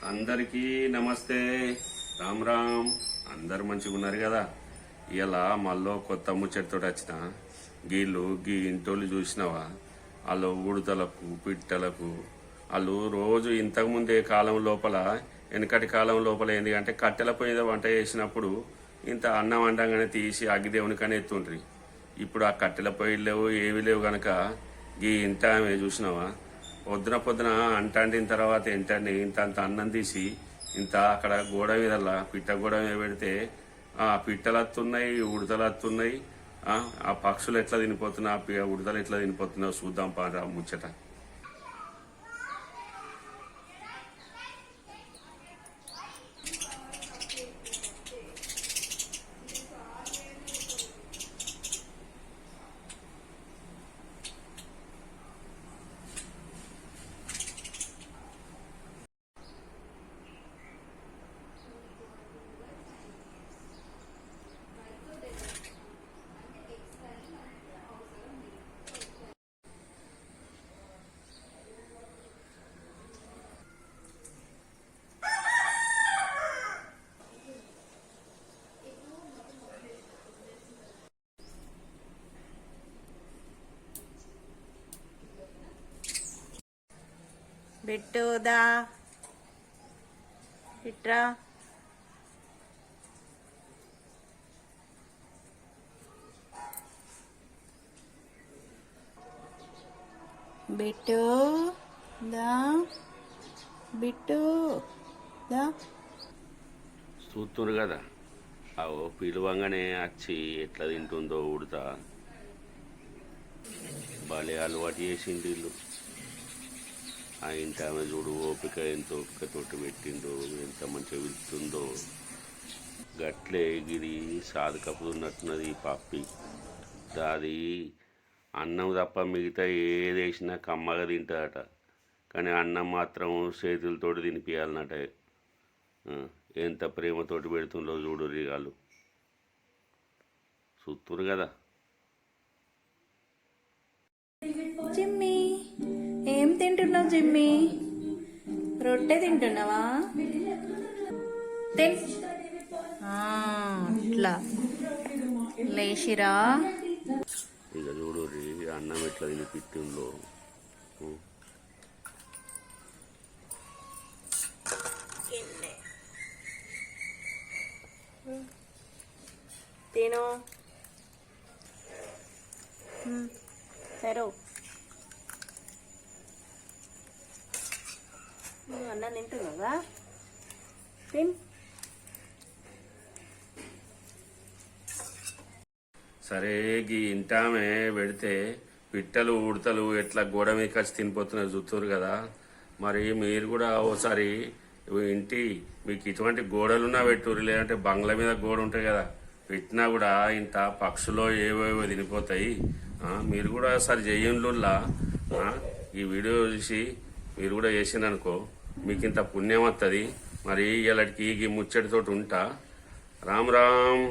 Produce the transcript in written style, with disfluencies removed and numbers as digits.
అందరికీ నమస్తే. రామ్ రామ్. అందరు మంచిగా ఉన్నారు కదా. ఇలా మళ్ళీ కొత్త ముచ్చటితో వచ్చిన గీ ఇంటోళ్ళు చూసినావా, వాళ్ళు ఉడతలకు పిట్టలకు వాళ్ళు రోజు ఇంతకుముందే కాలం లోపల వెనకటి కాలం లోపల ఏంది అంటే కట్టెల పొయ్యి వంట చేసినప్పుడు ఇంత అన్నం వండంగానే తీసి అగ్గిదేవునికనే ఎత్తుండ్రి. ఇప్పుడు ఆ కట్టెల పొయ్యిలు లేవు, ఏవి లేవు కనుక ఈ ఇంట చూసినావా, పొద్దున అంటిన తర్వాత ఏంటండి ఇంత అన్నం తీసి ఇంత అక్కడ గోడ మీద పిట్ట గోడ మీద పెడితే ఆ పిట్టలు వస్తున్నాయి, ఉడతలు వస్తున్నాయి. ఆ పక్షులు ఎట్లా తినిపోతున్నాయి, ఆ ఉడతలు ఎట్లా తినిపోతున్నావు చూద్దాం పారా ముచ్చట. బిట్టుదా ఇట్రా. బిట్టు దా, బిట్టు దా. చూస్తున్నారు కదా, అవో పిలువంగానే వచ్చి ఎట్లా తింటుందో ఉడతా. భలే అలవాటు చేసిండు ఇల్లు. ఆ ఇంటి ఆమె చూడు ఓపిక, ఎంత ఓపికతోటి పెట్టిందో, ఎంత మంచిగా వెళ్తుందో. గట్లే గిరి సాధు కప్పుతున్నట్టున్నది ఈ పప్పి. అది అన్నం తప్ప మిగతా ఏది వేసినా కమ్మగా తింటుందట, కానీ అన్నం మాత్రం చేతులతోటి తినిపించాలన్నట. ఎంత ప్రేమతోటి పెడుతుందో చూడు రిగాలు. చూస్తురు కదా. జిమ్మి, ఏం తింటున్నావు జిమ్మి? రొట్టె తింటున్నావా? ఇట్లా లేచిరా. ఇక చూడు అన్నం ఎట్లా తినిపిస్తుందో. తిను సరే. నువ్వు అన్నం తింటున్నావా? తిన్. సరే గీ ఇంటామే పెడితే పిట్టలు ఉడతలు ఎట్లా గోడ మీద వచ్చి తినిపోతున్నాయి చూస్తున్నారు కదా. మరి మీరు కూడా ఓసారి ఇంటి మీకు ఇటువంటి గోడలున్నా పెట్టుర్రు, లేదంటే బంగ్లా మీద గోడ ఉంటాయి కదా, పెట్టినా కూడా ఇంత పక్షులో ఏవేవో తినిపోతాయి. మీరు కూడా ఒకసారి చెయ్యండుల్లా. ఈ వీడియో చూసి మీరు కూడా చేసిందనుకో మీకు ఇంత పుణ్యం వస్తుంది. మరి ఇలాంటికి ఈ ముచ్చటితోటి ఉంటా. రామ్ రామ్.